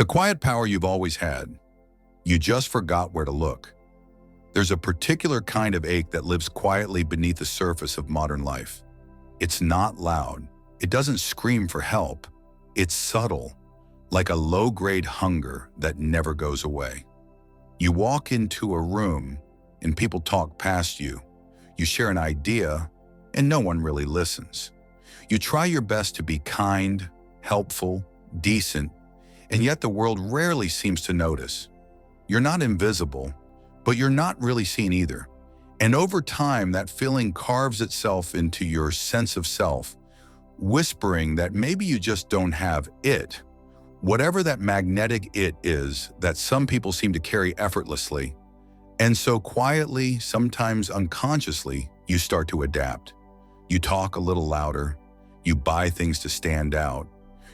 quiet power you've always had. You just forgot where to look. There's a particular kind of ache that lives quietly beneath the surface of modern life. It's not loud. It doesn't scream for help. It's subtle, like a low-grade hunger that never goes away. You walk into a room and people talk past you. You share an idea and no one really listens. You try your best to be kind, helpful, decent, and yet the world rarely seems to notice. You're not invisible, but you're not really seen either. And over time, that feeling carves itself into your sense of self, whispering that maybe you just don't have it. Whatever that magnetic it is that some people seem to carry effortlessly. And so quietly, sometimes unconsciously, you start to adapt. You talk a little louder. You buy things to stand out.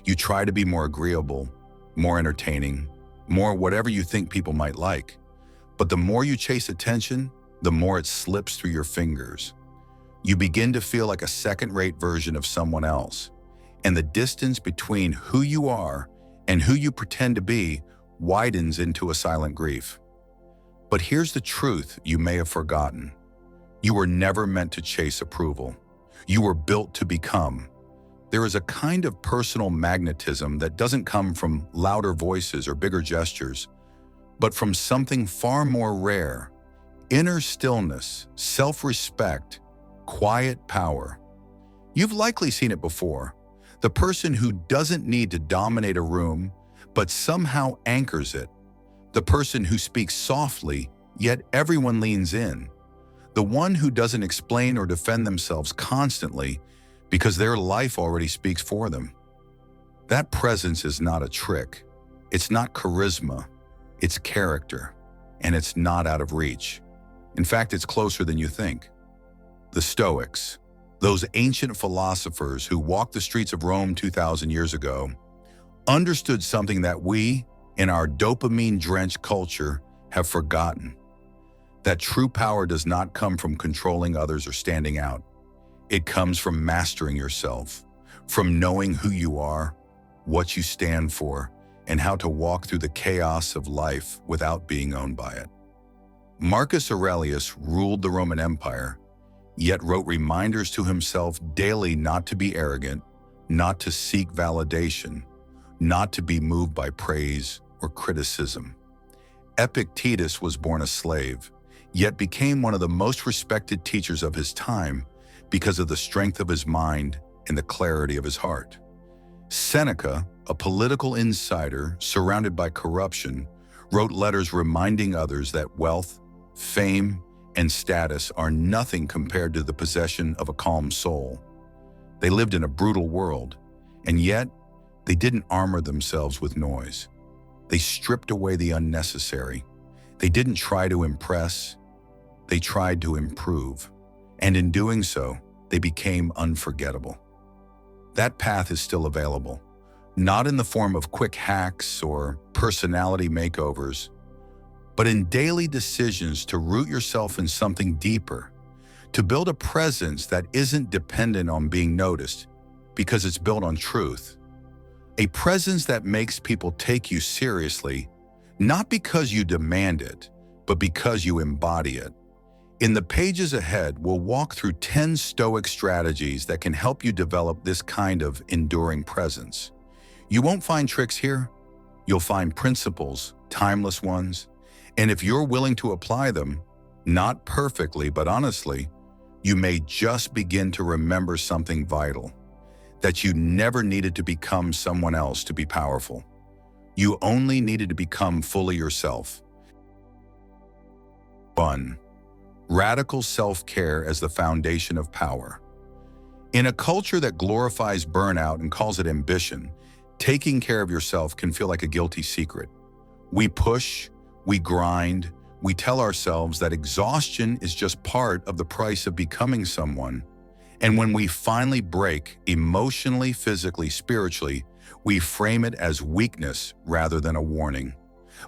You try to be more agreeable, more entertaining, more whatever you think people might like. But the more you chase attention, the more it slips through your fingers. You begin to feel like a second-rate version of someone else. And the distance between who you are and who you pretend to be widens into a silent grief. But here's the truth you may have forgotten. You were never meant to chase approval. You were built to become. There is a kind of personal magnetism that doesn't come from louder voices or bigger gestures, but from something far more rare: inner stillness, self-respect, quiet power. You've likely seen it before. The person who doesn't need to dominate a room, but somehow anchors it. The person who speaks softly, yet everyone leans in. The one who doesn't explain or defend themselves constantly because their life already speaks for them. That presence is not a trick. It's not charisma. It's character. And it's not out of reach. In fact, it's closer than you think. The Stoics, those ancient philosophers who walked the streets of Rome 2,000 years ago, understood something that we, in our dopamine-drenched culture, have forgotten. That true power does not come from controlling others or standing out. It comes from mastering yourself, from knowing who you are, what you stand for, and how to walk through the chaos of life without being owned by it. Marcus Aurelius ruled the Roman Empire, yet wrote reminders to himself daily not to be arrogant, not to seek validation, not to be moved by praise or criticism. Epictetus was born a slave, yet became one of the most respected teachers of his time because of the strength of his mind and the clarity of his heart. Seneca, a political insider surrounded by corruption, wrote letters reminding others that wealth, fame, and status are nothing compared to the possession of a calm soul. They lived in a brutal world, and yet they didn't armor themselves with noise. They stripped away the unnecessary. They didn't try to impress. They tried to improve. And in doing so, they became unforgettable. That path is still available, not in the form of quick hacks or personality makeovers, but in daily decisions to root yourself in something deeper, to build a presence that isn't dependent on being noticed because it's built on truth. A presence that makes people take you seriously, not because you demand it, but because you embody it. In the pages ahead, we'll walk through 10 Stoic strategies that can help you develop this kind of enduring presence. You won't find tricks here. You'll find principles, timeless ones. And if you're willing to apply them, not perfectly, but honestly, you may just begin to remember something vital: that you never needed to become someone else to be powerful. You only needed to become fully yourself. 1. Radical self-care as the foundation of power. In a culture that glorifies burnout and calls it ambition, taking care of yourself can feel like a guilty secret. We push, we grind, we tell ourselves that exhaustion is just part of the price of becoming someone. And when we finally break, emotionally, physically, spiritually, we frame it as weakness rather than a warning.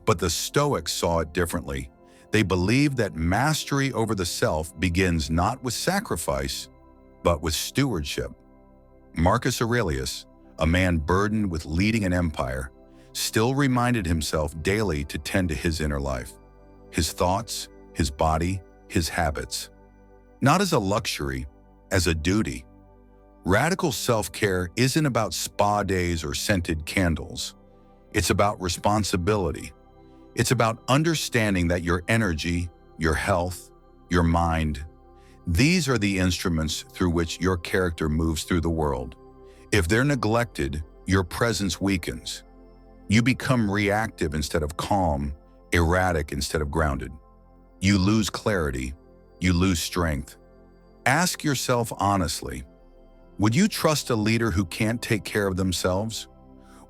But the Stoics saw it differently. They believed that mastery over the self begins not with sacrifice, but with stewardship. Marcus Aurelius, a man burdened with leading an empire, still reminded himself daily to tend to his inner life, his thoughts, his body, his habits. Not as a luxury, as a duty. Radical self-care isn't about spa days or scented candles. It's about responsibility. It's about understanding that your energy, your health, your mind, these are the instruments through which your character moves through the world. If they're neglected, your presence weakens. You become reactive instead of calm, erratic instead of grounded. You lose clarity. You lose strength. Ask yourself honestly, would you trust a leader who can't take care of themselves?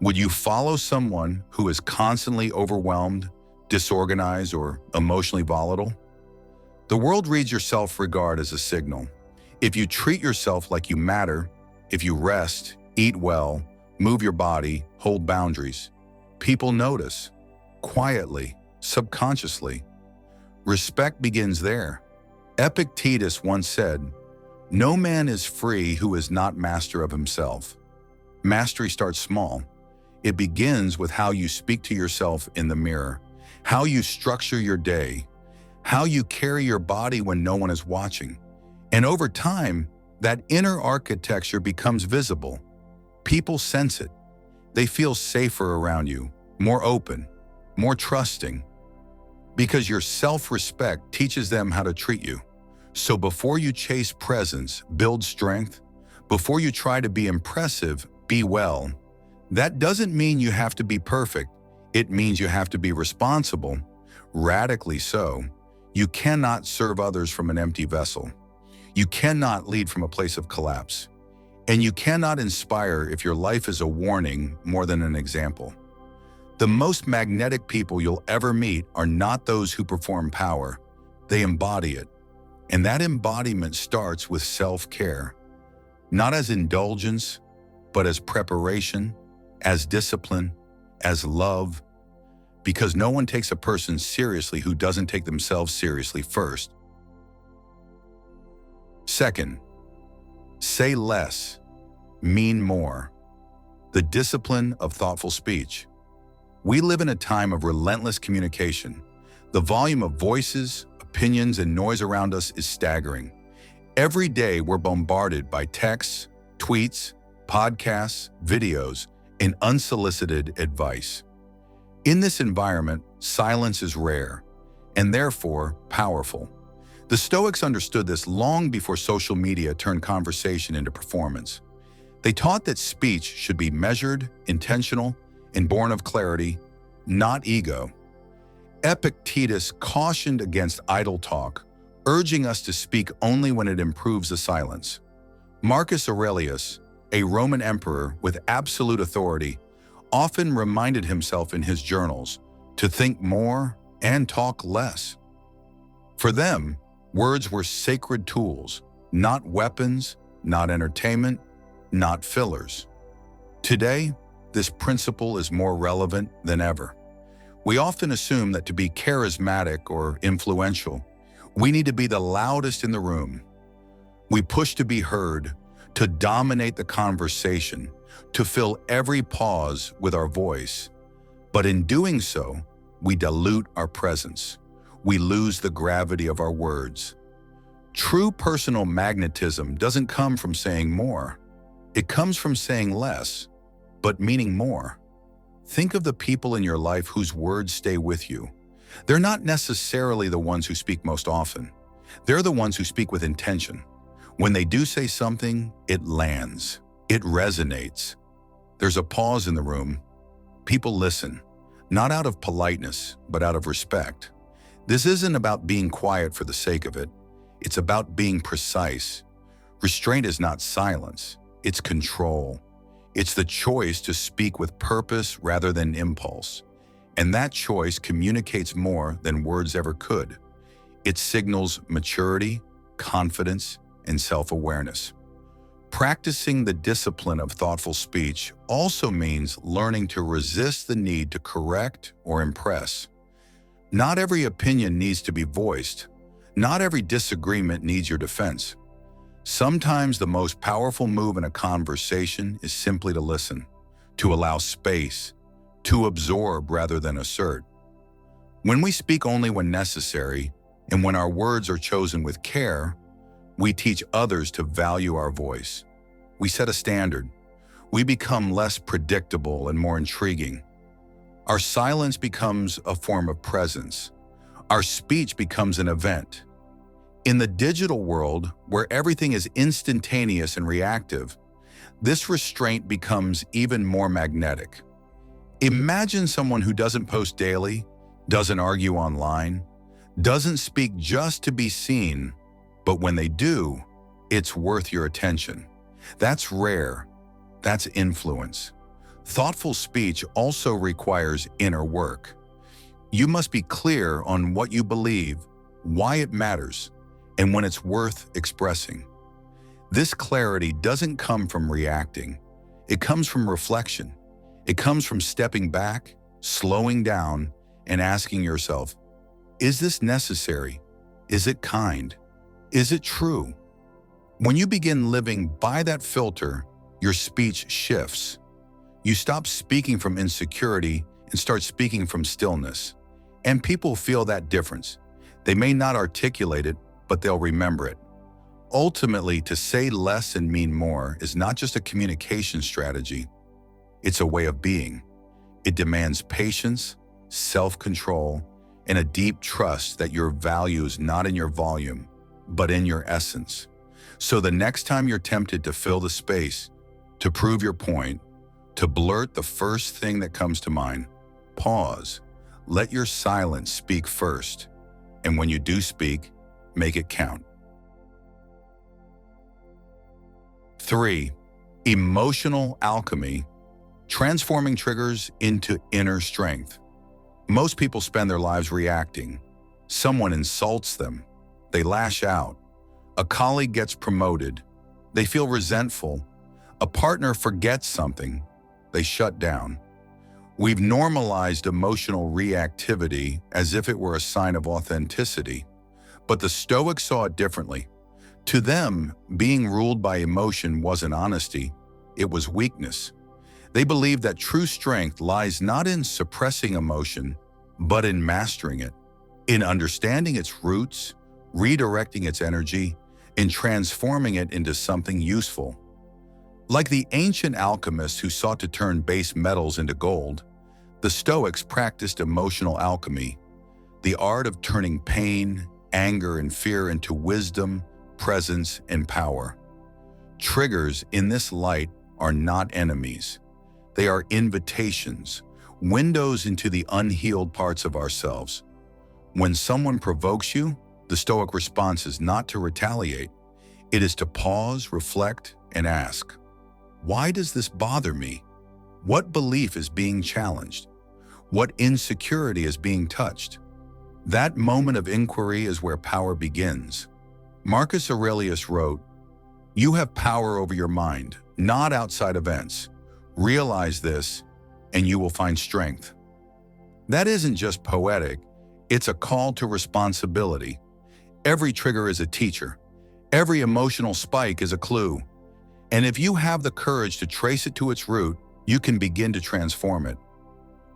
Would you follow someone who is constantly overwhelmed, disorganized, or emotionally volatile? The world reads your self-regard as a signal. If you treat yourself like you matter, if you rest, eat well, move your body, hold boundaries, people notice, quietly, subconsciously. Respect begins there. Epictetus once said, "No man is free who is not master of himself." Mastery starts small. It begins with how you speak to yourself in the mirror, how you structure your day, how you carry your body when no one is watching. And over time, that inner architecture becomes visible. People sense it. They feel safer around you, more open, more trusting, because your self-respect teaches them how to treat you. So before you chase presence, build strength. Before you try to be impressive, be well. That doesn't mean you have to be perfect. It means you have to be responsible, radically so. You cannot serve others from an empty vessel. You cannot lead from a place of collapse. And you cannot inspire if your life is a warning more than an example. The most magnetic people you'll ever meet are not those who perform power. They embody it. And that embodiment starts with self-care, not as indulgence, but as preparation, as discipline, as love, because no one takes a person seriously who doesn't take themselves seriously first. Second, say less, mean more. The discipline of thoughtful speech. We live in a time of relentless communication. The volume of voices, opinions, and noise around us is staggering. Every day we're bombarded by texts, tweets, podcasts, videos, and unsolicited advice. In this environment, silence is rare, and therefore powerful. The Stoics understood this long before social media turned conversation into performance. They taught that speech should be measured, intentional, and born of clarity, not ego. Epictetus cautioned against idle talk, urging us to speak only when it improves the silence. Marcus Aurelius, a Roman emperor with absolute authority, often reminded himself in his journals to think more and talk less. For them, words were sacred tools, not weapons, not entertainment, not fillers. Today, this principle is more relevant than ever. We often assume that to be charismatic or influential, we need to be the loudest in the room. We push to be heard, to dominate the conversation, to fill every pause with our voice. But in doing so, we dilute our presence. We lose the gravity of our words. True personal magnetism doesn't come from saying more. It comes from saying less, but meaning more. Think of the people in your life whose words stay with you. They're not necessarily the ones who speak most often. They're the ones who speak with intention. When they do say something, it lands. It resonates. There's a pause in the room. People listen, not out of politeness, but out of respect. This isn't about being quiet for the sake of it. It's about being precise. Restraint is not silence. It's control. It's the choice to speak with purpose rather than impulse. And that choice communicates more than words ever could. It signals maturity, confidence, and self-awareness. Practicing the discipline of thoughtful speech also means learning to resist the need to correct or impress. Not every opinion needs to be voiced. Not every disagreement needs your defense. Sometimes the most powerful move in a conversation is simply to listen, to allow space, to absorb rather than assert. When we speak only when necessary, and when our words are chosen with care, we teach others to value our voice. We set a standard. We become less predictable and more intriguing. Our silence becomes a form of presence. Our speech becomes an event. In the digital world, where everything is instantaneous and reactive, this restraint becomes even more magnetic. Imagine someone who doesn't post daily, doesn't argue online, doesn't speak just to be seen, but when they do, it's worth your attention. That's rare. That's influence. Thoughtful speech also requires inner work. You must be clear on what you believe, why it matters, and when it's worth expressing. This clarity doesn't come from reacting. It comes from reflection. It comes from stepping back, slowing down, and asking yourself, is this necessary? Is it kind? Is it true? When you begin living by that filter, your speech shifts. You stop speaking from insecurity and start speaking from stillness. And people feel that difference. They may not articulate it, but they'll remember it. Ultimately, to say less and mean more is not just a communication strategy. It's a way of being. It demands patience, self-control, and a deep trust that your value is not in your volume, but in your essence. So the next time you're tempted to fill the space, to prove your point, to blurt the first thing that comes to mind, pause. Let your silence speak first. And when you do speak, make it count. 3. Emotional alchemy, transforming triggers into inner strength. Most people spend their lives reacting. Someone insults them. They lash out. A colleague gets promoted. They feel resentful. A partner forgets something. They shut down. We've normalized emotional reactivity as if it were a sign of authenticity. But the Stoics saw it differently. To them, being ruled by emotion wasn't honesty, it was weakness. They believed that true strength lies not in suppressing emotion, but in mastering it, in understanding its roots, redirecting its energy, and transforming it into something useful. Like the ancient alchemists who sought to turn base metals into gold, the Stoics practiced emotional alchemy, the art of turning pain, anger, and fear into wisdom, presence, and power. Triggers in this light are not enemies. They are invitations, windows into the unhealed parts of ourselves. When someone provokes you, the Stoic response is not to retaliate. It is to pause, reflect, and ask, why does this bother me? What belief is being challenged? What insecurity is being touched? That moment of inquiry is where power begins. Marcus Aurelius wrote, "You have power over your mind, not outside events. Realize this, and you will find strength." That isn't just poetic, it's a call to responsibility. Every trigger is a teacher. Every emotional spike is a clue. And if you have the courage to trace it to its root, you can begin to transform it.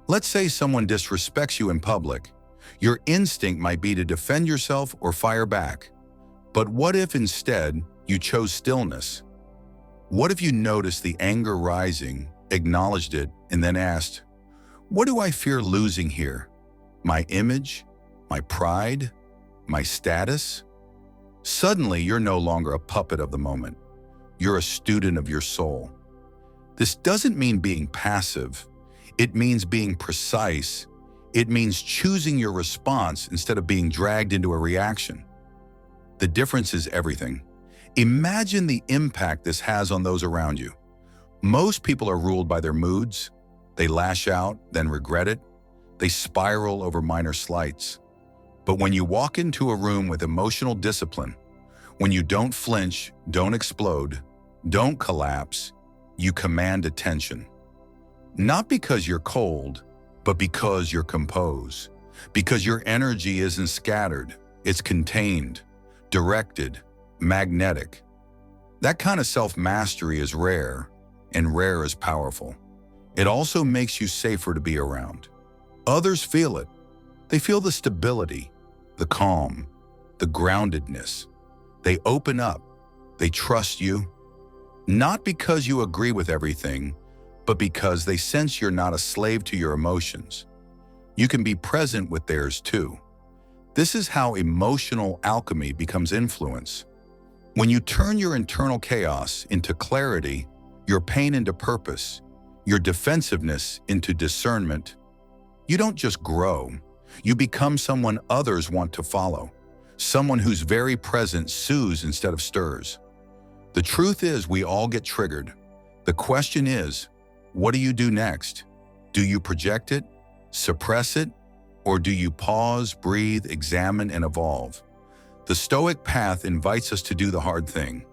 Let's say someone disrespects you in public. Your instinct might be to defend yourself or fire back. But what if instead you chose stillness? What if you noticed the anger rising, acknowledged it, and then asked, what do I fear losing here? My image? My pride? My status? Suddenly, you're no longer a puppet of the moment. You're a student of your soul. This doesn't mean being passive. It means being precise. It means choosing your response instead of being dragged into a reaction. The difference is everything. Imagine the impact this has on those around you. Most people are ruled by their moods. They lash out, then regret it. They spiral over minor slights. But when you walk into a room with emotional discipline, when you don't flinch, don't explode, don't collapse, you command attention. Not because you're cold, but because you're composed. Because your energy isn't scattered, it's contained, directed, magnetic. That kind of self-mastery is rare, and rare is powerful. It also makes you safer to be around. Others feel it. They feel the stability, the calm, the groundedness. They open up. They trust you. Not because you agree with everything, but because they sense you're not a slave to your emotions. You can be present with theirs too. This is how emotional alchemy becomes influence. When you turn your internal chaos into clarity, your pain into purpose, your defensiveness into discernment, you don't just grow, you become someone others want to follow, someone whose very presence soothes instead of stirs. The truth is we all get triggered. The question is, what do you do next? Do you project it, suppress it, or do you pause, breathe, examine, and evolve? The Stoic path invites us to do the hard thing,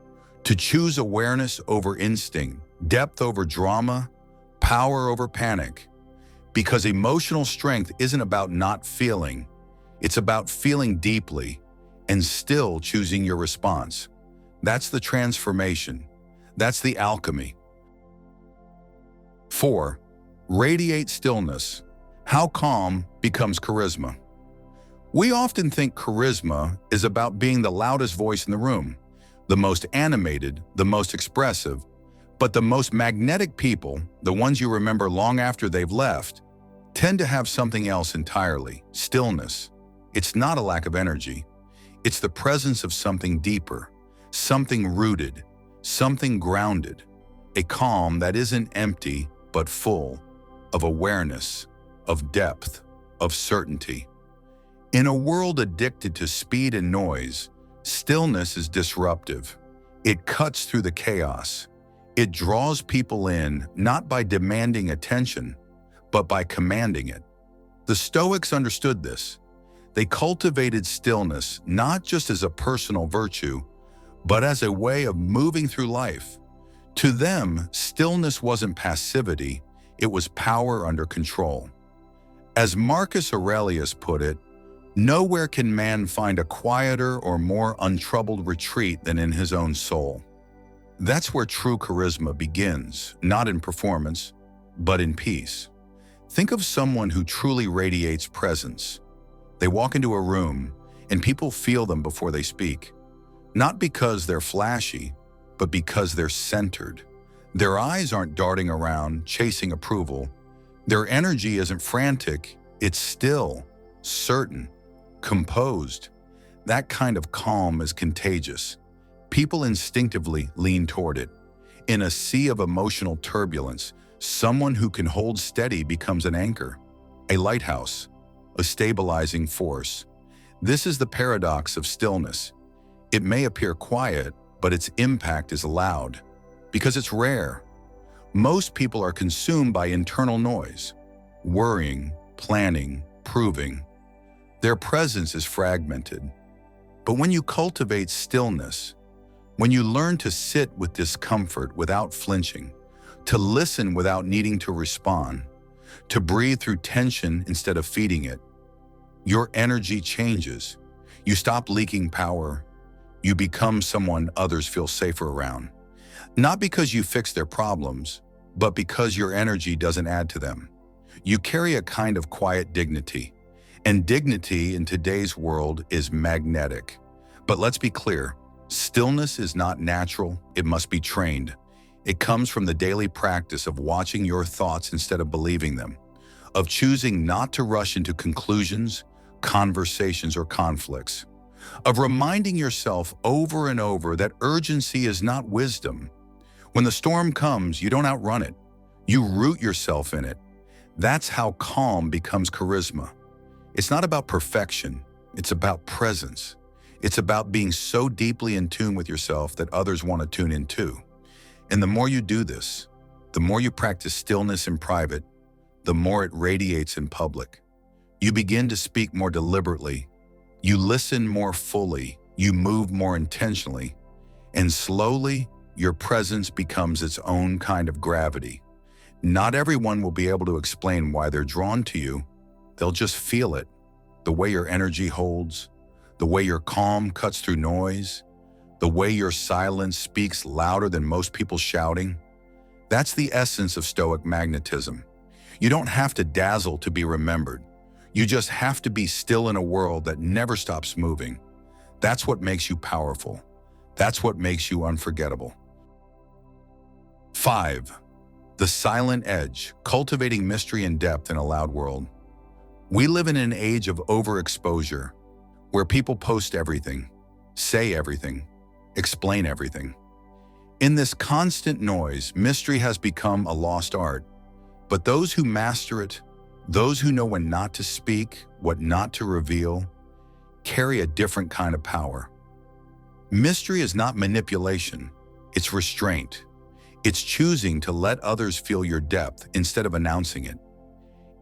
to choose awareness over instinct, depth over drama, power over panic. Because emotional strength isn't about not feeling, it's about feeling deeply and still choosing your response. That's the transformation. That's the alchemy. 4. Radiate stillness. How calm becomes charisma. We often think charisma is about being the loudest voice in the room, the most animated, the most expressive, but the most magnetic people, the ones you remember long after they've left, tend to have something else entirely, stillness. It's not a lack of energy. It's the presence of something deeper, something rooted, something grounded, a calm that isn't empty but full of awareness, of depth, of certainty. In a world addicted to speed and noise, stillness is disruptive. It cuts through the chaos. It draws people in not by demanding attention, but by commanding it. The Stoics understood this. They cultivated stillness not just as a personal virtue, but as a way of moving through life. To them, stillness wasn't passivity, it was power under control. As Marcus Aurelius put it, nowhere can man find a quieter or more untroubled retreat than in his own soul. That's where true charisma begins, not in performance, but in peace. Think of someone who truly radiates presence. They walk into a room, and people feel them before they speak. Not because they're flashy, but because they're centered. Their eyes aren't darting around, chasing approval. Their energy isn't frantic, it's still, certain, composed. That kind of calm is contagious. People instinctively lean toward it. In a sea of emotional turbulence, someone who can hold steady becomes an anchor, a lighthouse, a stabilizing force. This is the paradox of stillness. It may appear quiet, but its impact is loud, because it's rare. Most people are consumed by internal noise, worrying, planning, proving. Their presence is fragmented. But when you cultivate stillness, when you learn to sit with discomfort without flinching, to listen without needing to respond, to breathe through tension instead of feeding it, your energy changes. You stop leaking power. You become someone others feel safer around. Not because you fix their problems, but because your energy doesn't add to them. You carry a kind of quiet dignity, and dignity in today's world is magnetic. But let's be clear, stillness is not natural, it must be trained. It comes from the daily practice of watching your thoughts instead of believing them, of choosing not to rush into conclusions, conversations, or conflicts, of reminding yourself over and over that urgency is not wisdom. When the storm comes, you don't outrun it. You root yourself in it. That's how calm becomes charisma. It's not about perfection. It's about presence. It's about being so deeply in tune with yourself that others want to tune in too. And the more you do this, the more you practice stillness in private, the more it radiates in public. You begin to speak more deliberately. You listen more fully. You move more intentionally. And slowly, your presence becomes its own kind of gravity. Not everyone will be able to explain why they're drawn to you. They'll just feel it. The way your energy holds, the way your calm cuts through noise, the way your silence speaks louder than most people shouting. That's the essence of Stoic magnetism. You don't have to dazzle to be remembered. You just have to be still in a world that never stops moving. That's what makes you powerful. That's what makes you unforgettable. 5. The silent edge, cultivating mystery and depth in a loud world. We live in an age of overexposure, where people post everything, say everything, explain everything. In this constant noise, mystery has become a lost art. But those who master it, those who know when not to speak, what not to reveal, carry a different kind of power. Mystery is not manipulation, it's restraint. It's choosing to let others feel your depth instead of announcing it.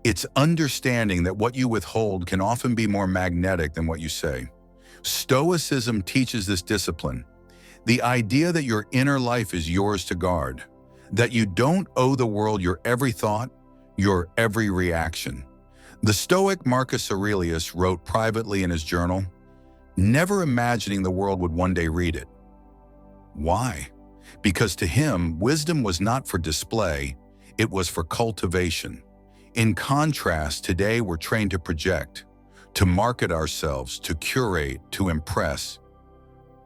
It's understanding that what you withhold can often be more magnetic than what you say. Stoicism teaches this discipline. The idea that your inner life is yours to guard, that you don't owe the world your every thought, your every reaction. The Stoic Marcus Aurelius wrote privately in his journal, never imagining the world would one day read it. Why? Because to him, wisdom was not for display, it was for cultivation. In contrast, today we're trained to project, to market ourselves, to curate, to impress.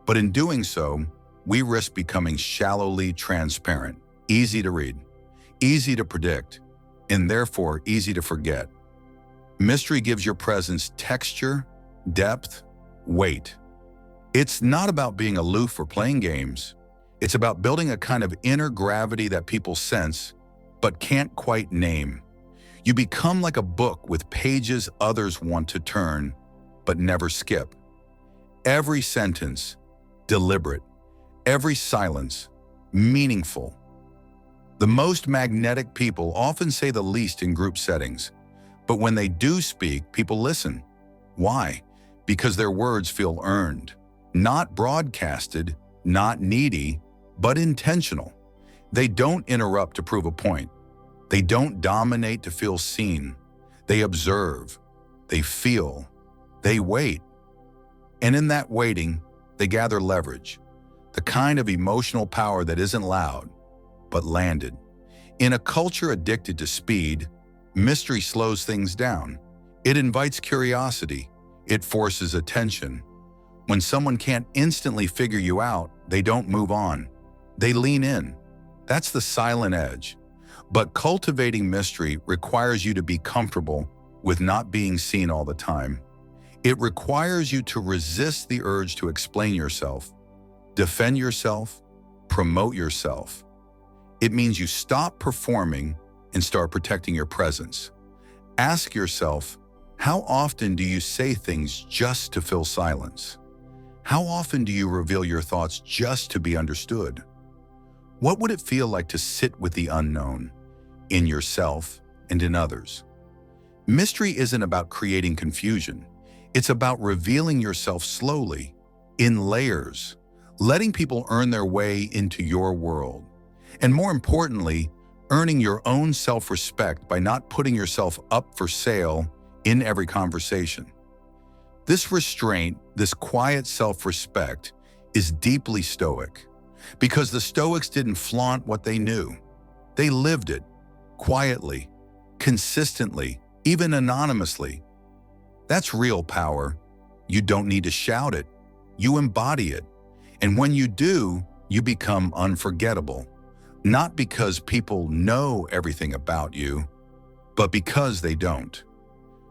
But in doing so, we risk becoming shallowly transparent, easy to read, easy to predict, and therefore easy to forget. Mystery gives your presence texture, depth, weight. It's not about being aloof or playing games. It's about building a kind of inner gravity that people sense, but can't quite name. You become like a book with pages others want to turn, but never skip. Every sentence, deliberate. Every silence, meaningful. The most magnetic people often say the least in group settings, but when they do speak, people listen. Why? Because their words feel earned, not broadcasted, not needy, but intentional. They don't interrupt to prove a point. They don't dominate to feel seen. They observe, they feel, they wait. And in that waiting, they gather leverage, the kind of emotional power that isn't loud, but landed. In a culture addicted to speed, mystery slows things down. It invites curiosity. It forces attention. When someone can't instantly figure you out, they don't move on. They lean in. That's the silent edge. But cultivating mystery requires you to be comfortable with not being seen all the time. It requires you to resist the urge to explain yourself, defend yourself, promote yourself. It means you stop performing and start protecting your presence. Ask yourself, how often do you say things just to fill silence? How often do you reveal your thoughts just to be understood? What would it feel like to sit with the unknown, in yourself and in others? Mystery isn't about creating confusion. It's about revealing yourself slowly, in layers, letting people earn their way into your world. And more importantly, earning your own self-respect by not putting yourself up for sale in every conversation. This restraint, this quiet self-respect, is deeply Stoic, because the Stoics didn't flaunt what they knew. They lived it, quietly, consistently, even anonymously. That's real power. You don't need to shout it. You embody it. And when you do, you become unforgettable. Not because people know everything about you, but because they don't.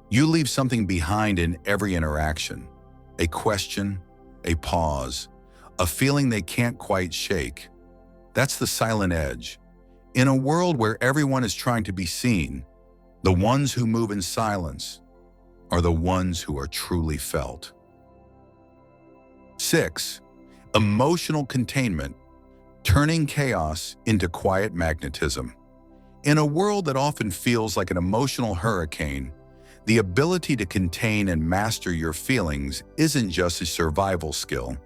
You leave something behind in every interaction. A question, a pause, a feeling they can't quite shake. That's the silent edge. In a world where everyone is trying to be seen, the ones who move in silence are the ones who are truly felt. 6. Emotional containment, turning chaos into quiet magnetism. In a world that often feels like an emotional hurricane, the ability to contain and master your feelings isn't just a survival skill.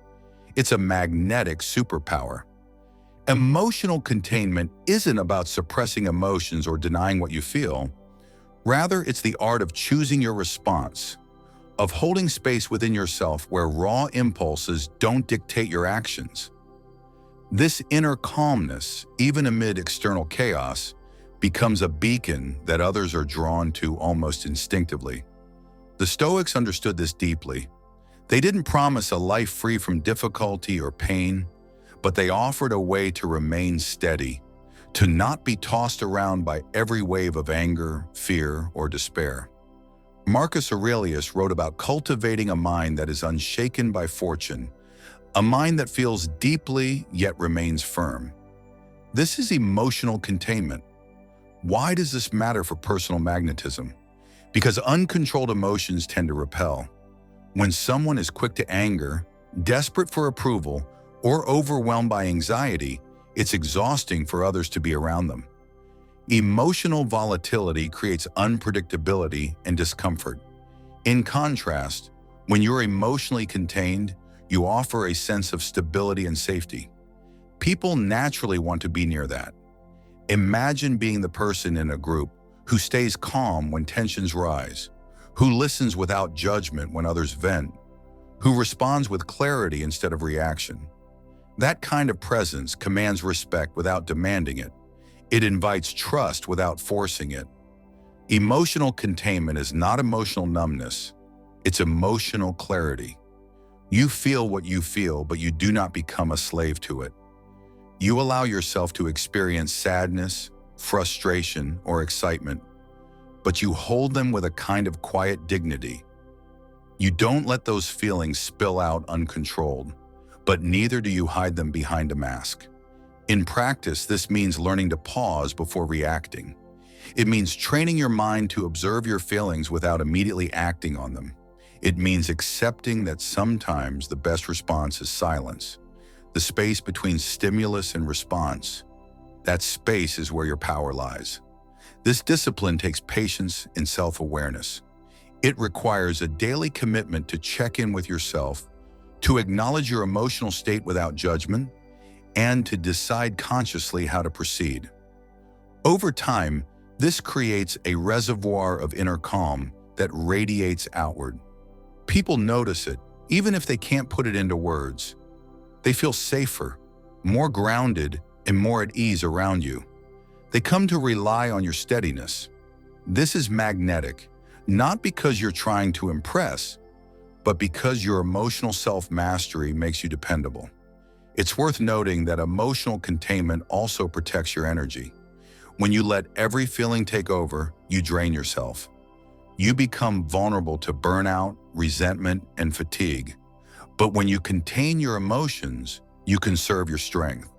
It's a magnetic superpower. Emotional containment isn't about suppressing emotions or denying what you feel. Rather, it's the art of choosing your response, of holding space within yourself where raw impulses don't dictate your actions. This inner calmness, even amid external chaos, becomes a beacon that others are drawn to almost instinctively. The Stoics understood this deeply. They didn't promise a life free from difficulty or pain, but they offered a way to remain steady, to not be tossed around by every wave of anger, fear, or despair. Marcus Aurelius wrote about cultivating a mind that is unshaken by fortune, a mind that feels deeply yet remains firm. This is emotional containment. Why does this matter for personal magnetism? Because uncontrolled emotions tend to repel. When someone is quick to anger, desperate for approval, or overwhelmed by anxiety, it's exhausting for others to be around them. Emotional volatility creates unpredictability and discomfort. In contrast, when you're emotionally contained, you offer a sense of stability and safety. People naturally want to be near that. Imagine being the person in a group who stays calm when tensions rise, who listens without judgment when others vent, who responds with clarity instead of reaction. That kind of presence commands respect without demanding it. It invites trust without forcing it. Emotional containment is not emotional numbness, it's emotional clarity. You feel what you feel, but you do not become a slave to it. You allow yourself to experience sadness, frustration, or excitement, but you hold them with a kind of quiet dignity. You don't let those feelings spill out uncontrolled, but neither do you hide them behind a mask. In practice, this means learning to pause before reacting. It means training your mind to observe your feelings without immediately acting on them. It means accepting that sometimes the best response is silence. The space between stimulus and response. That space is where your power lies. This discipline takes patience and self-awareness. It requires a daily commitment to check in with yourself, to acknowledge your emotional state without judgment, and to decide consciously how to proceed. Over time, this creates a reservoir of inner calm that radiates outward. People notice it, even if they can't put it into words. They feel safer, more grounded, and more at ease around you. They come to rely on your steadiness. This is magnetic, not because you're trying to impress, but because your emotional self-mastery makes you dependable. It's worth noting that emotional containment also protects your energy. When you let every feeling take over, you drain yourself. You become vulnerable to burnout, resentment, and fatigue. But when you contain your emotions, you conserve your strength.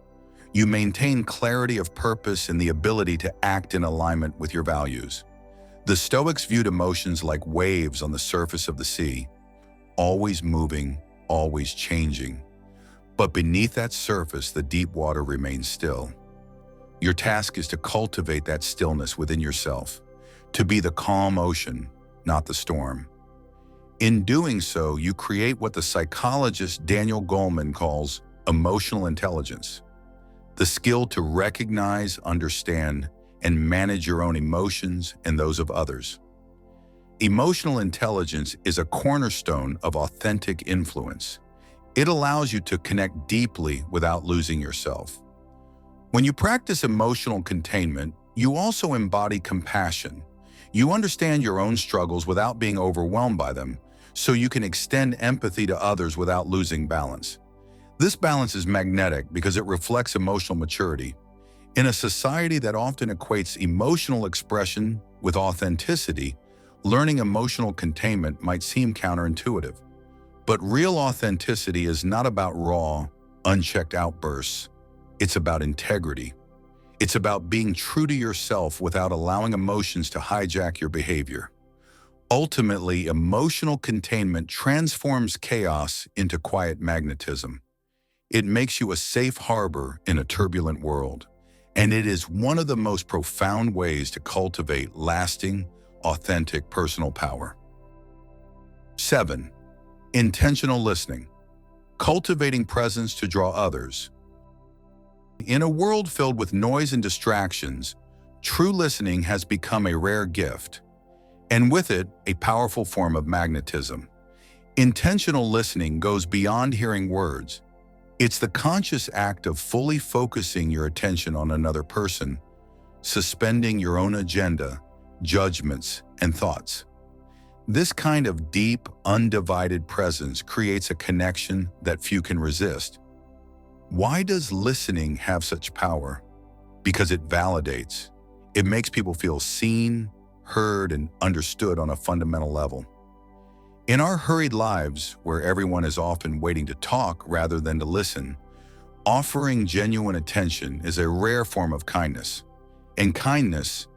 You maintain clarity of purpose and the ability to act in alignment with your values. The Stoics viewed emotions like waves on the surface of the sea, always moving, always changing. But beneath that surface, the deep water remains still. Your task is to cultivate that stillness within yourself, to be the calm ocean, not the storm. In doing so, you create what the psychologist Daniel Goleman calls emotional intelligence, the skill to recognize, understand, and manage your own emotions and those of others. Emotional intelligence is a cornerstone of authentic influence. It allows you to connect deeply without losing yourself. When you practice emotional containment, you also embody compassion. You understand your own struggles without being overwhelmed by them, so you can extend empathy to others without losing balance. This balance is magnetic because it reflects emotional maturity. In a society that often equates emotional expression with authenticity, learning emotional containment might seem counterintuitive. But real authenticity is not about raw, unchecked outbursts. It's about integrity. It's about being true to yourself without allowing emotions to hijack your behavior. Ultimately, emotional containment transforms chaos into quiet magnetism. It makes you a safe harbor in a turbulent world, and it is one of the most profound ways to cultivate lasting, authentic personal power. 7. Intentional listening. Cultivating presence to draw others. In a world filled with noise and distractions, true listening has become a rare gift, and with it, a powerful form of magnetism. Intentional listening goes beyond hearing words. It's the conscious act of fully focusing your attention on another person, suspending your own agenda, judgments, and thoughts. This kind of deep, undivided presence creates a connection that few can resist. Why does listening have such power? Because it validates. It makes people feel seen, heard, and understood on a fundamental level. In our hurried lives, where everyone is often waiting to talk rather than to listen, offering genuine attention is a rare form of kindness. And kindness,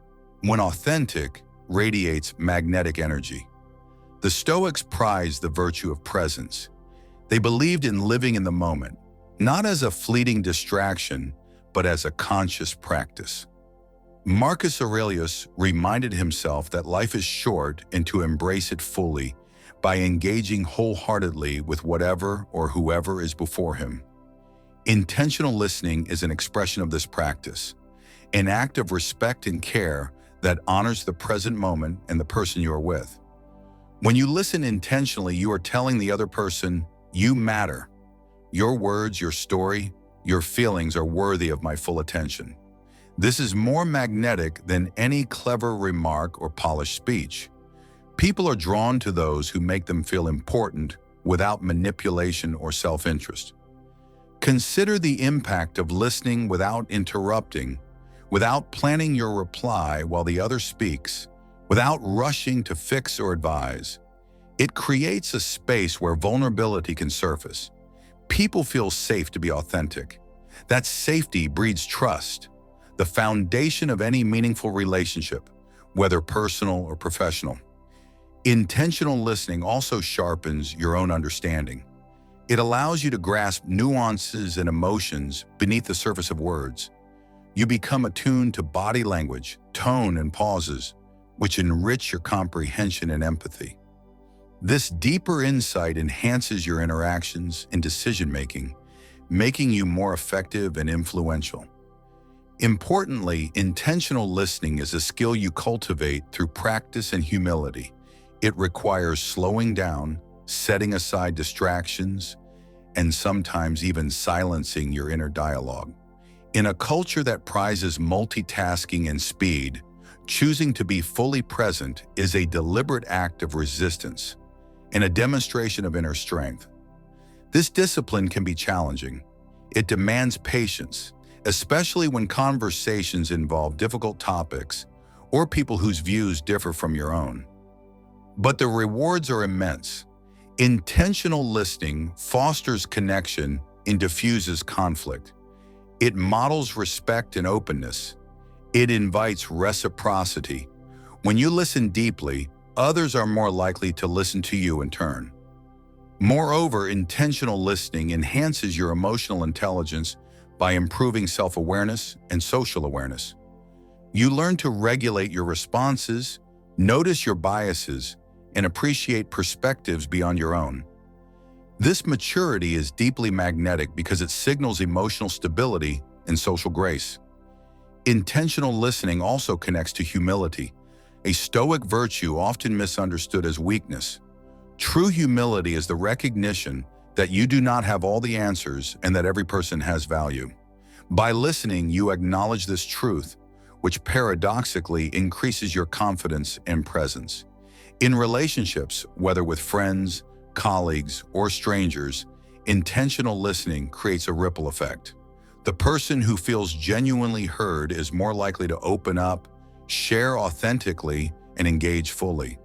when authentic, radiates magnetic energy. The Stoics prized the virtue of presence. They believed in living in the moment, not as a fleeting distraction, but as a conscious practice. Marcus Aurelius reminded himself that life is short and to embrace it fully by engaging wholeheartedly with whatever or whoever is before him. Intentional listening is an expression of this practice, an act of respect and care that honors the present moment and the person you are with. When you listen intentionally, you are telling the other person, "You matter. Your words, your story, your feelings are worthy of my full attention." This is more magnetic than any clever remark or polished speech. People are drawn to those who make them feel important without manipulation or self-interest. Consider the impact of listening without interrupting, without planning your reply while the other speaks, without rushing to fix or advise. It creates a space where vulnerability can surface. People feel safe to be authentic. That safety breeds trust, the foundation of any meaningful relationship, whether personal or professional. Intentional listening also sharpens your own understanding. It allows you to grasp nuances and emotions beneath the surface of words. You become attuned to body language, tone, and pauses, which enrich your comprehension and empathy. This deeper insight enhances your interactions and decision-making, making you more effective and influential. Importantly, intentional listening is a skill you cultivate through practice and humility. It requires slowing down, setting aside distractions, and sometimes even silencing your inner dialogue. In a culture that prizes multitasking and speed, choosing to be fully present is a deliberate act of resistance and a demonstration of inner strength. This discipline can be challenging. It demands patience, especially when conversations involve difficult topics or people whose views differ from your own. But the rewards are immense. Intentional listening fosters connection and diffuses conflict. It models respect and openness. It invites reciprocity. When you listen deeply, others are more likely to listen to you in turn. Moreover, intentional listening enhances your emotional intelligence by improving self-awareness and social awareness. You learn to regulate your responses, notice your biases, and appreciate perspectives beyond your own. This maturity is deeply magnetic because it signals emotional stability and social grace. Intentional listening also connects to humility, a Stoic virtue often misunderstood as weakness. True humility is the recognition that you do not have all the answers and that every person has value. By listening, you acknowledge this truth, which paradoxically increases your confidence and presence. In relationships, whether with friends, colleagues, or strangers, intentional listening creates a ripple effect. The person who feels genuinely heard is more likely to open up, share authentically, and engage fully.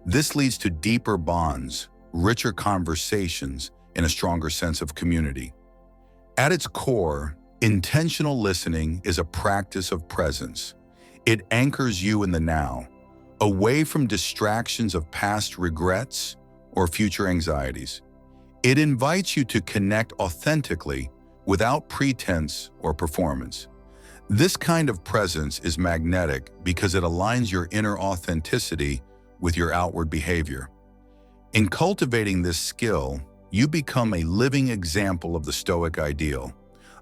This leads to deeper bonds, richer conversations, and a stronger sense of community. At its core, intentional listening is a practice of presence. It anchors you in the now, away from distractions of past regrets or future anxieties. It invites you to connect authentically without pretense or performance. This kind of presence is magnetic because it aligns your inner authenticity with your outward behavior. In cultivating this skill, you become a living example of the Stoic ideal,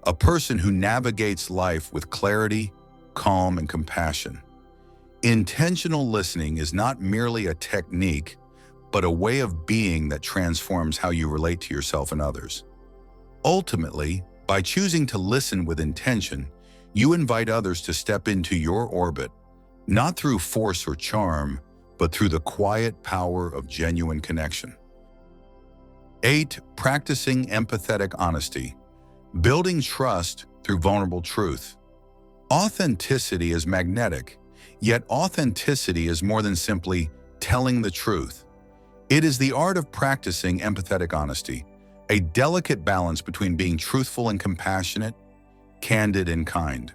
a person who navigates life with clarity, calm, and compassion. Intentional listening is not merely a technique, but a way of being that transforms how you relate to yourself and others. Ultimately, by choosing to listen with intention, you invite others to step into your orbit, not through force or charm, but through the quiet power of genuine connection. 8. Practicing empathetic honesty. Building trust through vulnerable truth. Authenticity is magnetic, yet authenticity is more than simply telling the truth. It is the art of practicing empathetic honesty, a delicate balance between being truthful and compassionate, candid and kind.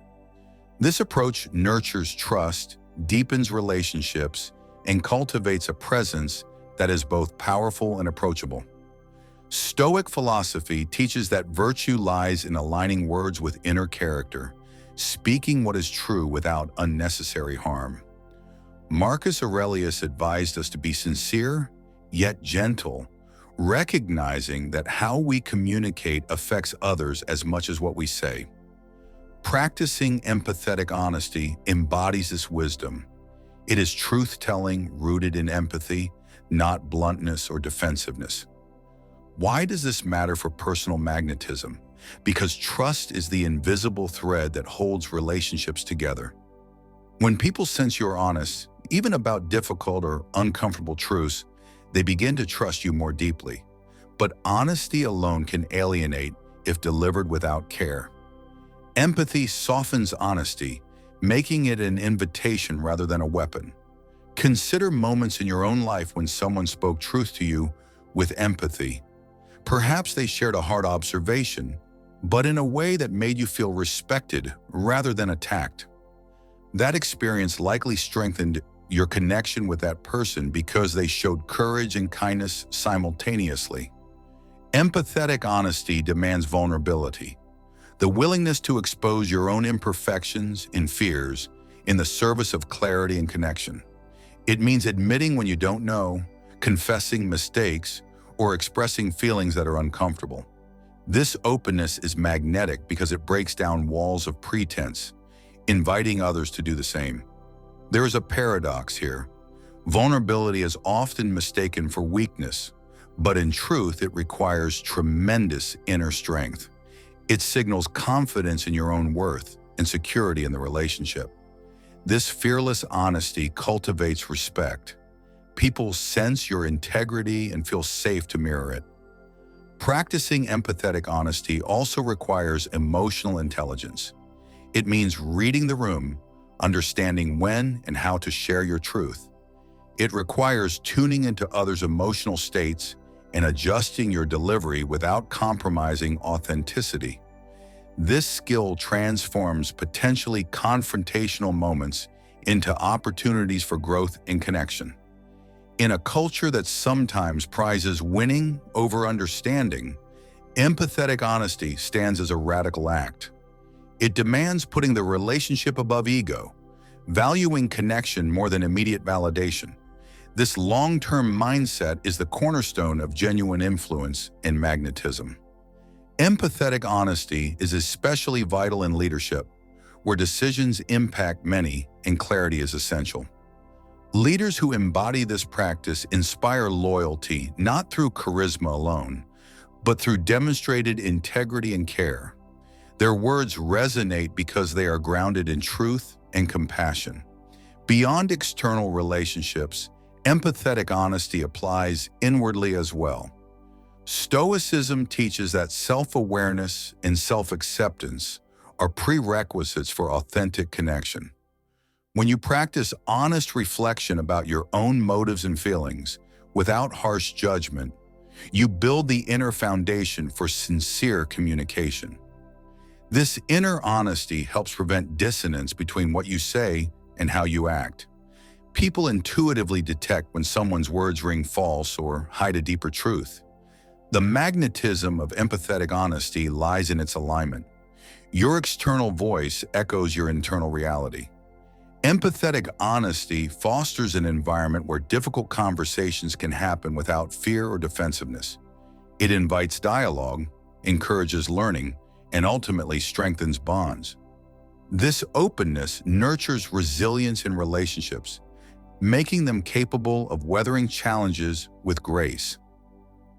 This approach nurtures trust, deepens relationships, and cultivates a presence that is both powerful and approachable. Stoic philosophy teaches that virtue lies in aligning words with inner character, speaking what is true without unnecessary harm. Marcus Aurelius advised us to be sincere, yet gentle, recognizing that how we communicate affects others as much as what we say. Practicing empathetic honesty embodies this wisdom. It is truth-telling rooted in empathy, not bluntness or defensiveness. Why does this matter for personal magnetism? Because trust is the invisible thread that holds relationships together. When people sense you're honest, even about difficult or uncomfortable truths, they begin to trust you more deeply. But honesty alone can alienate if delivered without care. Empathy softens honesty, making it an invitation rather than a weapon. Consider moments in your own life when someone spoke truth to you with empathy. Perhaps they shared a hard observation, but in a way that made you feel respected rather than attacked. That experience likely strengthened your connection with that person because they showed courage and kindness simultaneously. Empathetic honesty demands vulnerability, the willingness to expose your own imperfections and fears in the service of clarity and connection. It means admitting when you don't know, confessing mistakes, or expressing feelings that are uncomfortable. This openness is magnetic because it breaks down walls of pretense, inviting others to do the same. There is a paradox here. Vulnerability is often mistaken for weakness, but in truth, it requires tremendous inner strength. It signals confidence in your own worth and security in the relationship. This fearless honesty cultivates respect. People sense your integrity and feel safe to mirror it. Practicing empathetic honesty also requires emotional intelligence. It means reading the room, understanding when and how to share your truth. It requires tuning into others' emotional states and adjusting your delivery without compromising authenticity. This skill transforms potentially confrontational moments into opportunities for growth and connection. In a culture that sometimes prizes winning over understanding, empathetic honesty stands as a radical act. It demands putting the relationship above ego, valuing connection more than immediate validation. This long-term mindset is the cornerstone of genuine influence and magnetism. Empathetic honesty is especially vital in leadership, where decisions impact many and clarity is essential. Leaders who embody this practice inspire loyalty not through charisma alone, but through demonstrated integrity and care. Their words resonate because they are grounded in truth and compassion. Beyond external relationships, empathetic honesty applies inwardly as well. Stoicism teaches that self-awareness and self-acceptance are prerequisites for authentic connection. When you practice honest reflection about your own motives and feelings without harsh judgment, you build the inner foundation for sincere communication. This inner honesty helps prevent dissonance between what you say and how you act. People intuitively detect when someone's words ring false or hide a deeper truth. The magnetism of empathetic honesty lies in its alignment. Your external voice echoes your internal reality. Empathetic honesty fosters an environment where difficult conversations can happen without fear or defensiveness. It invites dialogue, encourages learning, and ultimately strengthens bonds. This openness nurtures resilience in relationships, making them capable of weathering challenges with grace.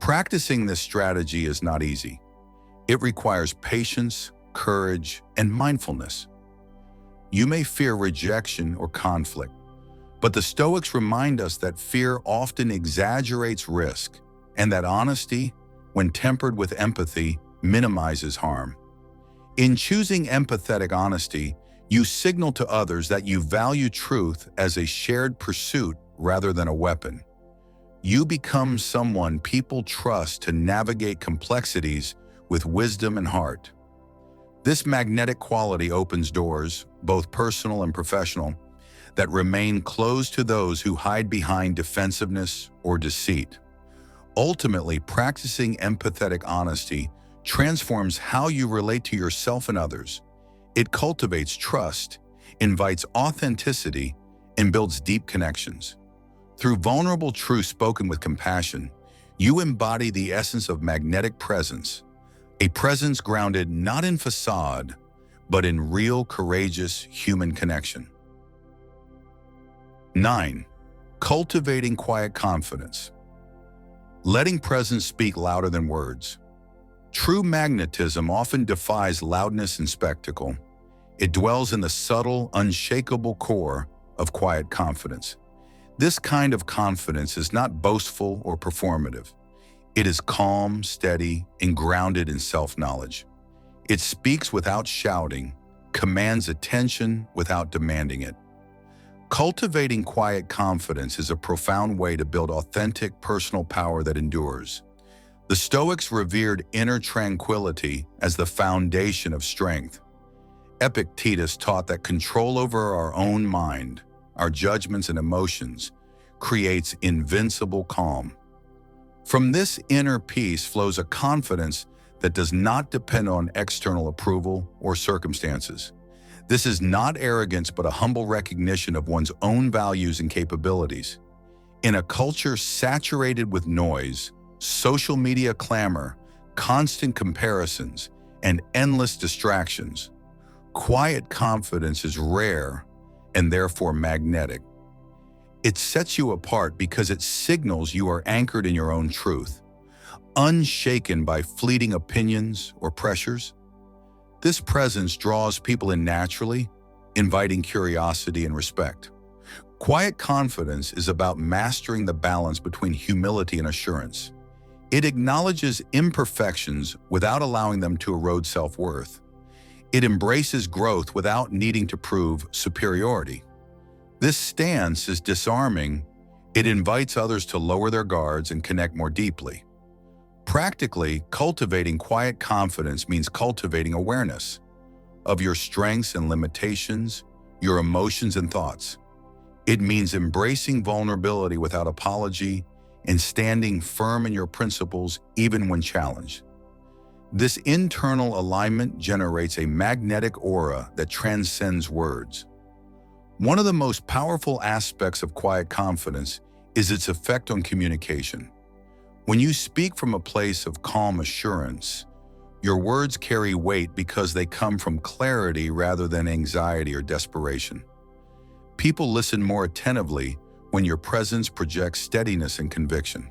Practicing this strategy is not easy. It requires patience, courage, and mindfulness. You may fear rejection or conflict, but the Stoics remind us that fear often exaggerates risk and that honesty, when tempered with empathy, minimizes harm. In choosing empathetic honesty, you signal to others that you value truth as a shared pursuit rather than a weapon. You become someone people trust to navigate complexities with wisdom and heart. This magnetic quality opens doors, both personal and professional, that remain closed to those who hide behind defensiveness or deceit. Ultimately, practicing empathetic honesty transforms how you relate to yourself and others. It cultivates trust, invites authenticity, and builds deep connections. Through vulnerable truth spoken with compassion, you embody the essence of magnetic presence, a presence grounded not in facade, but in real, courageous human connection. 9. Cultivating quiet confidence. Letting presence speak louder than words. True magnetism often defies loudness and spectacle. It dwells in the subtle, unshakable core of quiet confidence. This kind of confidence is not boastful or performative. It is calm, steady, and grounded in self-knowledge. It speaks without shouting, commands attention without demanding it. Cultivating quiet confidence is a profound way to build authentic personal power that endures. The Stoics revered inner tranquility as the foundation of strength. Epictetus taught that control over our own mind, our judgments and emotions, creates invincible calm. From this inner peace flows a confidence that does not depend on external approval or circumstances. This is not arrogance, but a humble recognition of one's own values and capabilities. In a culture saturated with noise, social media clamor, constant comparisons, and endless distractions, quiet confidence is rare and therefore magnetic. It sets you apart because it signals you are anchored in your own truth, unshaken by fleeting opinions or pressures. This presence draws people in naturally, inviting curiosity and respect. Quiet confidence is about mastering the balance between humility and assurance. It acknowledges imperfections without allowing them to erode self-worth. It embraces growth without needing to prove superiority. This stance is disarming. It invites others to lower their guards and connect more deeply. Practically, cultivating quiet confidence means cultivating awareness of your strengths and limitations, your emotions and thoughts. It means embracing vulnerability without apology and standing firm in your principles even when challenged. This internal alignment generates a magnetic aura that transcends words. One of the most powerful aspects of quiet confidence is its effect on communication. When you speak from a place of calm assurance, your words carry weight because they come from clarity rather than anxiety or desperation. People listen more attentively when your presence projects steadiness and conviction.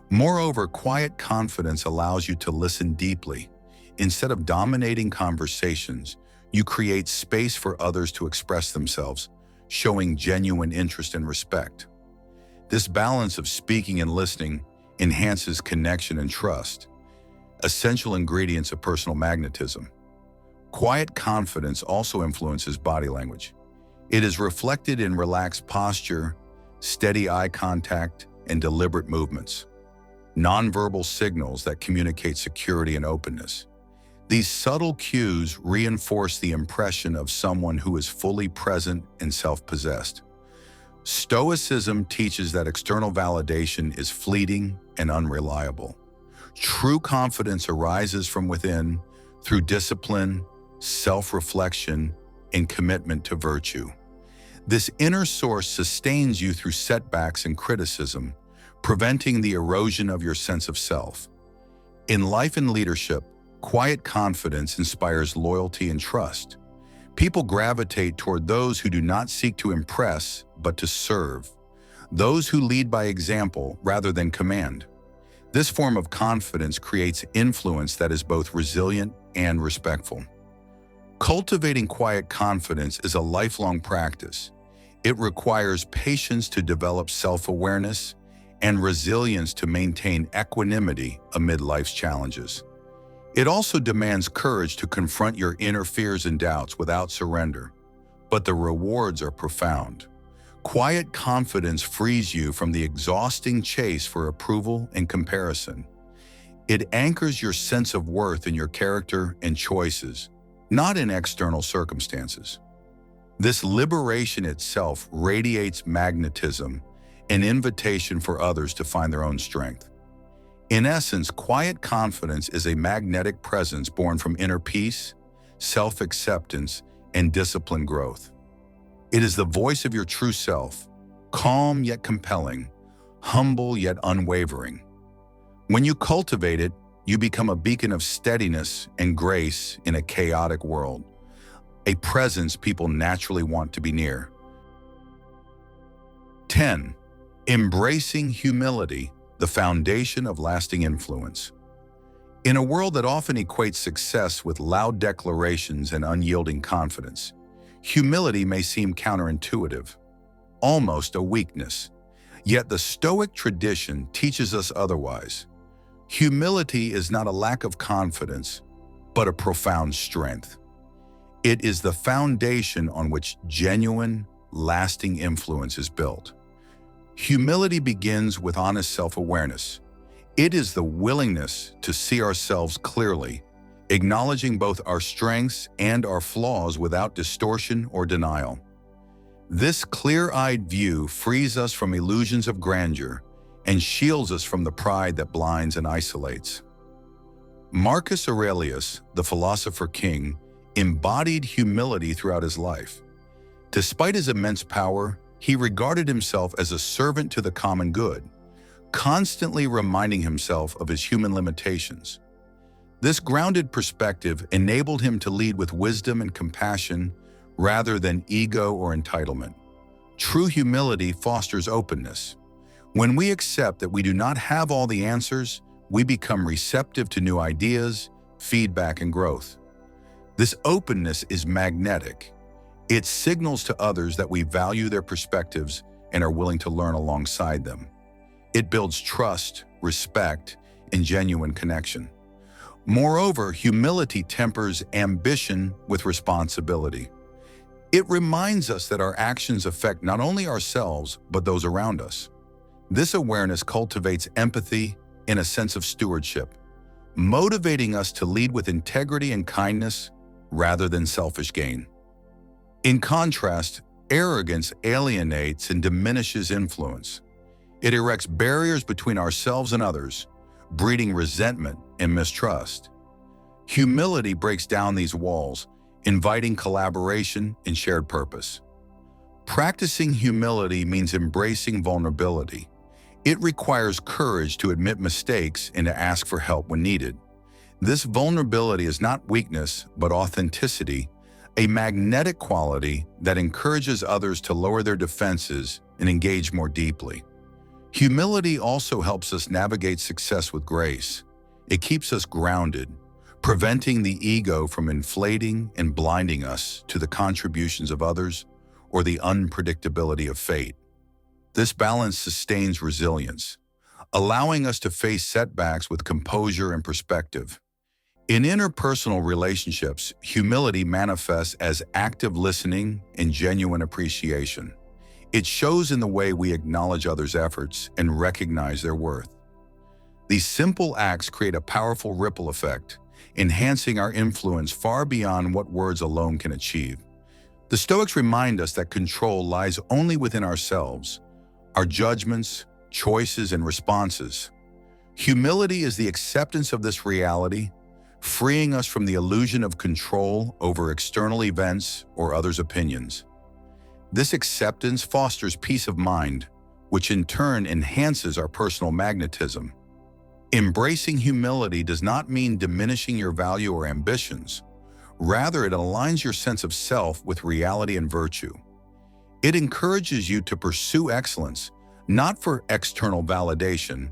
Moreover, quiet confidence allows you to listen deeply. Instead of dominating conversations, you create space for others to express themselves, showing genuine interest and respect. This balance of speaking and listening enhances connection and trust, essential ingredients of personal magnetism. Quiet confidence also influences body language. It is reflected in relaxed posture, steady eye contact, and deliberate movements, nonverbal signals that communicate security and openness. These subtle cues reinforce the impression of someone who is fully present and self-possessed. Stoicism teaches that external validation is fleeting and unreliable. True confidence arises from within through discipline, self-reflection, and commitment to virtue. This inner source sustains you through setbacks and criticism, preventing the erosion of your sense of self. In life and leadership, quiet confidence inspires loyalty and trust. People gravitate toward those who do not seek to impress, but to serve. Those who lead by example rather than command. This form of confidence creates influence that is both resilient and respectful. Cultivating quiet confidence is a lifelong practice. It requires patience to develop self-awareness and resilience to maintain equanimity amid life's challenges. It also demands courage to confront your inner fears and doubts without surrender, but the rewards are profound. Quiet confidence frees you from the exhausting chase for approval and comparison. It anchors your sense of worth in your character and choices, not in external circumstances. This liberation itself radiates magnetism, an invitation for others to find their own strength. In essence, quiet confidence is a magnetic presence born from inner peace, self-acceptance, and disciplined growth. It is the voice of your true self, calm yet compelling, humble yet unwavering. When you cultivate it, you become a beacon of steadiness and grace in a chaotic world, a presence people naturally want to be near. 10. Embracing humility, the foundation of lasting influence. In a world that often equates success with loud declarations and unyielding confidence, humility may seem counterintuitive, almost a weakness. Yet the Stoic tradition teaches us otherwise. Humility is not a lack of confidence, but a profound strength. It is the foundation on which genuine, lasting influence is built. Humility begins with honest self-awareness. It is the willingness to see ourselves clearly, acknowledging both our strengths and our flaws without distortion or denial. This clear-eyed view frees us from illusions of grandeur and shields us from the pride that blinds and isolates. Marcus Aurelius, the philosopher king, embodied humility throughout his life. Despite his immense power, he regarded himself as a servant to the common good, constantly reminding himself of his human limitations. This grounded perspective enabled him to lead with wisdom and compassion rather than ego or entitlement. True humility fosters openness. When we accept that we do not have all the answers, we become receptive to new ideas, feedback, and growth. This openness is magnetic. It signals to others that we value their perspectives and are willing to learn alongside them. It builds trust, respect, and genuine connection. Moreover, humility tempers ambition with responsibility. It reminds us that our actions affect not only ourselves, but those around us. This awareness cultivates empathy and a sense of stewardship, motivating us to lead with integrity and kindness rather than selfish gain. In contrast, arrogance alienates and diminishes influence. It erects barriers between ourselves and others, breeding resentment and mistrust. Humility breaks down these walls, inviting collaboration and shared purpose. Practicing humility means embracing vulnerability. It requires courage to admit mistakes and to ask for help when needed. This vulnerability is not weakness, but authenticity, a magnetic quality that encourages others to lower their defenses and engage more deeply. Humility also helps us navigate success with grace. It keeps us grounded, preventing the ego from inflating and blinding us to the contributions of others or the unpredictability of fate. This balance sustains resilience, allowing us to face setbacks with composure and perspective. In interpersonal relationships, humility manifests as active listening and genuine appreciation. It shows in the way we acknowledge others' efforts and recognize their worth. These simple acts create a powerful ripple effect, enhancing our influence far beyond what words alone can achieve. The Stoics remind us that control lies only within ourselves, our judgments, choices, and responses. Humility is the acceptance of this reality, freeing us from the illusion of control over external events or others' opinions. This acceptance fosters peace of mind, which in turn enhances our personal magnetism. Embracing humility does not mean diminishing your value or ambitions. Rather, it aligns your sense of self with reality and virtue. It encourages you to pursue excellence, not for external validation,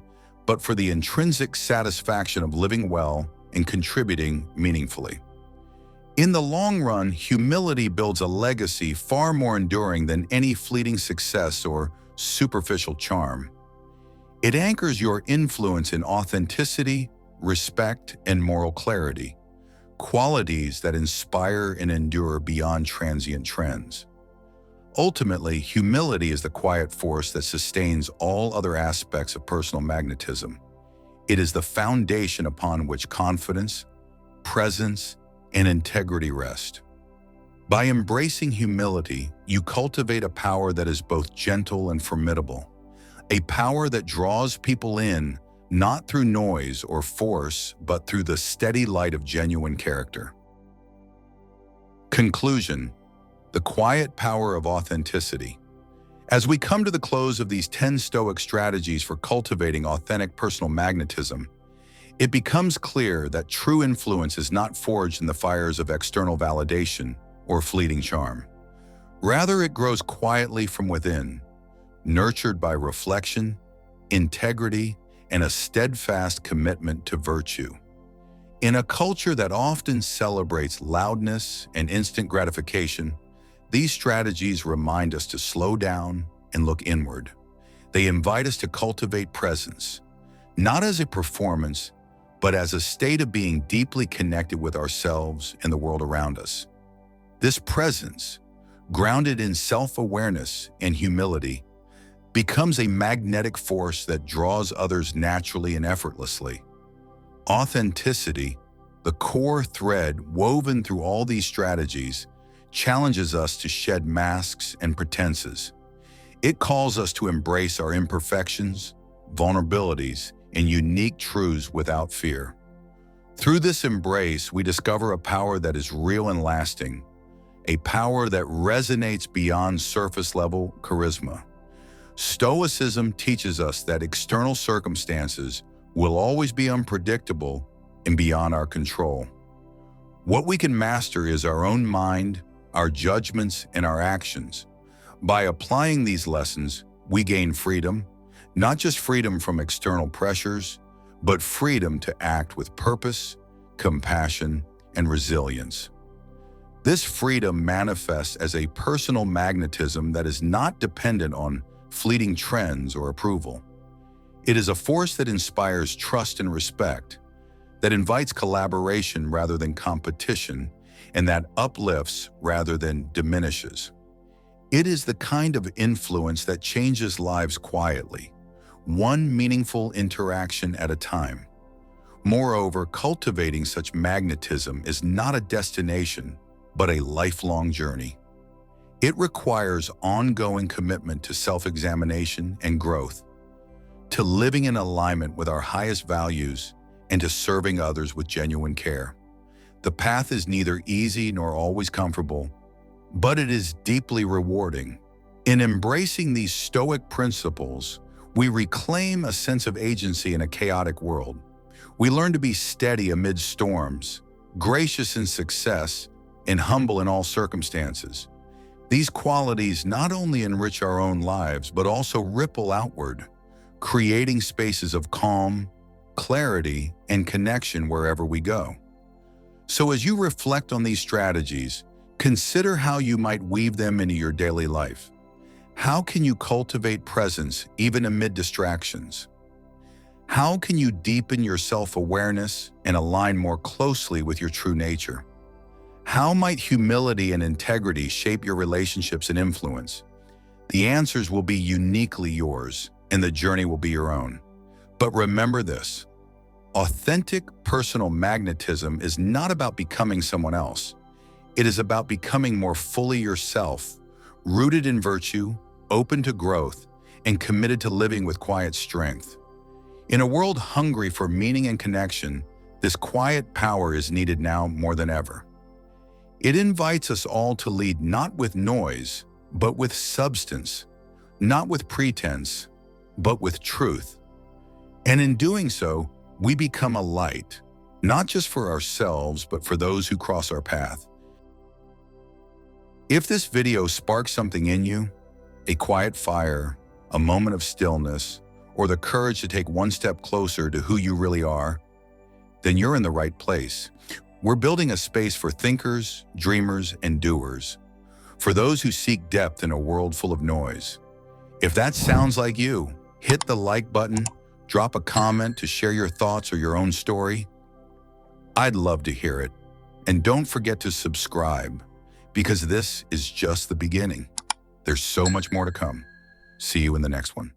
but for the intrinsic satisfaction of living well and contributing meaningfully. In the long run, humility builds a legacy far more enduring than any fleeting success or superficial charm. It anchors your influence in authenticity, respect, and moral clarity, qualities that inspire and endure beyond transient trends. Ultimately, humility is the quiet force that sustains all other aspects of personal magnetism. It is the foundation upon which confidence, presence, and integrity rest. By embracing humility, you cultivate a power that is both gentle and formidable, a power that draws people in, not through noise or force, but through the steady light of genuine character. Conclusion: the quiet power of authenticity. As we come to the close of these 10 Stoic strategies for cultivating authentic personal magnetism, it becomes clear that true influence is not forged in the fires of external validation or fleeting charm. Rather, it grows quietly from within, nurtured by reflection, integrity, and a steadfast commitment to virtue. In a culture that often celebrates loudness and instant gratification, these strategies remind us to slow down and look inward. They invite us to cultivate presence, not as a performance, but as a state of being deeply connected with ourselves and the world around us. This presence, grounded in self-awareness and humility, becomes a magnetic force that draws others naturally and effortlessly. Authenticity, the core thread woven through all these strategies, challenges us to shed masks and pretenses. It calls us to embrace our imperfections, vulnerabilities, and unique truths without fear. Through this embrace, we discover a power that is real and lasting, a power that resonates beyond surface-level charisma. Stoicism teaches us that external circumstances will always be unpredictable and beyond our control. What we can master is our own mind, our judgments, and our actions. By applying these lessons, we gain freedom, not just freedom from external pressures, but freedom to act with purpose, compassion, and resilience. This freedom manifests as a personal magnetism that is not dependent on fleeting trends or approval. It is a force that inspires trust and respect, that invites collaboration rather than competition, and that uplifts rather than diminishes. It is the kind of influence that changes lives quietly, one meaningful interaction at a time. Moreover, cultivating such magnetism is not a destination, but a lifelong journey. It requires ongoing commitment to self-examination and growth, to living in alignment with our highest values, and to serving others with genuine care. The path is neither easy nor always comfortable, but it is deeply rewarding. In embracing these Stoic principles, we reclaim a sense of agency in a chaotic world. We learn to be steady amid storms, gracious in success, and humble in all circumstances. These qualities not only enrich our own lives, but also ripple outward, creating spaces of calm, clarity, and connection wherever we go. So as you reflect on these strategies, consider how you might weave them into your daily life. How can you cultivate presence even amid distractions? How can you deepen your self-awareness and align more closely with your true nature? How might humility and integrity shape your relationships and influence? The answers will be uniquely yours, and the journey will be your own. But remember this: authentic personal magnetism is not about becoming someone else. It is about becoming more fully yourself, rooted in virtue, open to growth, and committed to living with quiet strength. In a world hungry for meaning and connection, this quiet power is needed now more than ever. It invites us all to lead not with noise, but with substance, not with pretense, but with truth. And in doing so, we become a light, not just for ourselves, but for those who cross our path. If this video sparks something in you, a quiet fire, a moment of stillness, or the courage to take one step closer to who you really are, then you're in the right place. We're building a space for thinkers, dreamers, and doers, for those who seek depth in a world full of noise. If that sounds like you, hit the like button, drop a comment to share your thoughts or your own story. I'd love to hear it. And don't forget to subscribe, because this is just the beginning. There's so much more to come. See you in the next one.